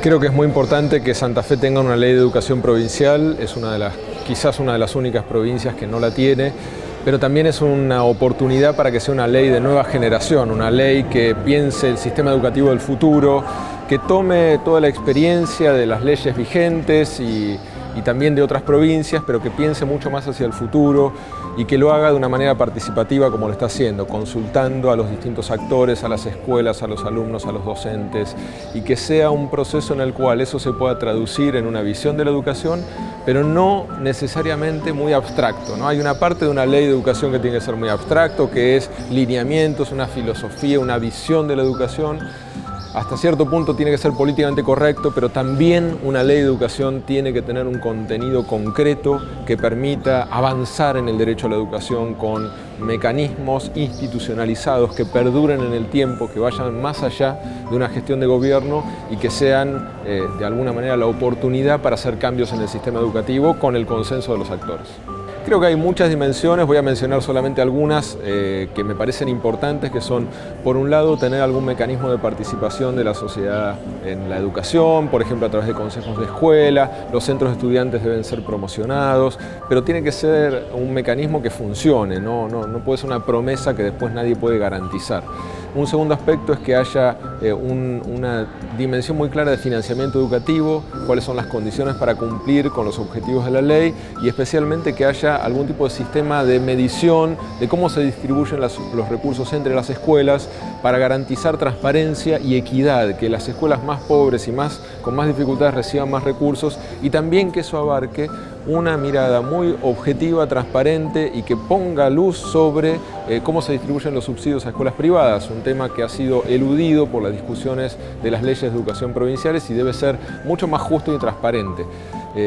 Creo que es muy importante que Santa Fe tenga una ley de educación provincial, es quizás una de las únicas provincias que no la tiene, pero también es una oportunidad para que sea una ley de nueva generación, una ley que piense el sistema educativo del futuro, que tome toda la experiencia de las leyes vigentes y también de otras provincias, pero que piense mucho más hacia el futuro y que lo haga de una manera participativa como lo está haciendo, consultando a los distintos actores, a las escuelas, a los alumnos, a los docentes, y que sea un proceso en el cual eso se pueda traducir en una visión de la educación, pero no necesariamente muy abstracto, ¿no? Hay una parte de una ley de educación que tiene que ser muy abstracto, que es lineamientos, una filosofía, una visión de la educación. Hasta cierto punto tiene que ser políticamente correcto, pero también una ley de educación tiene que tener un contenido concreto que permita avanzar en el derecho a la educación con mecanismos institucionalizados que perduren en el tiempo, que vayan más allá de una gestión de gobierno y que sean de alguna manera la oportunidad para hacer cambios en el sistema educativo con el consenso de los actores. Creo que hay muchas dimensiones, voy a mencionar solamente algunas que me parecen importantes, que son, por un lado, tener algún mecanismo de participación de la sociedad en la educación, por ejemplo, a través de consejos de escuela, los centros de estudiantes deben ser promocionados, pero tiene que ser un mecanismo que funcione, no puede ser una promesa que después nadie puede garantizar. Un segundo aspecto es que haya una dimensión muy clara de financiamiento educativo, cuáles son las condiciones para cumplir con los objetivos de la ley y especialmente que haya algún tipo de sistema de medición de cómo se distribuyen los recursos entre las escuelas para garantizar transparencia y equidad, que las escuelas más pobres y con más dificultades reciban más recursos y también que eso abarque una mirada muy objetiva, transparente y que ponga luz sobre cómo se distribuyen los subsidios a escuelas privadas, un tema que ha sido eludido por las discusiones de las leyes de educación provinciales y debe ser mucho más justo y transparente.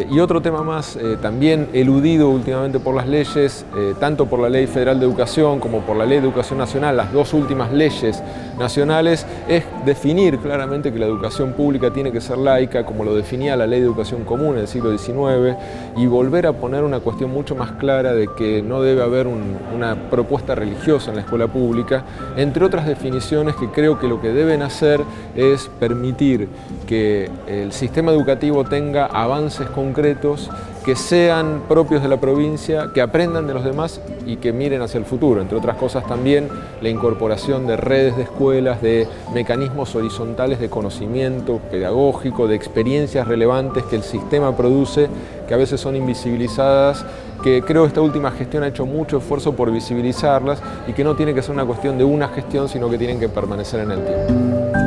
Y otro tema más, también eludido últimamente por las leyes, tanto por la Ley Federal de Educación como por la Ley de Educación Nacional, las dos últimas leyes nacionales, es definir claramente que la educación pública tiene que ser laica, como lo definía la Ley de Educación Común en el siglo XIX, y volver a poner una cuestión mucho más clara de que no debe haber una propuesta religiosa en la escuela pública, entre otras definiciones que creo que lo que deben hacer es permitir que el sistema educativo tenga avances concretos que sean propios de la provincia, que aprendan de los demás y que miren hacia el futuro. Entre otras cosas también la incorporación de redes de escuelas, de mecanismos horizontales de conocimiento pedagógico, de experiencias relevantes que el sistema produce, que a veces son invisibilizadas, que creo que esta última gestión ha hecho mucho esfuerzo por visibilizarlas y que no tiene que ser una cuestión de una gestión, sino que tienen que permanecer en el tiempo.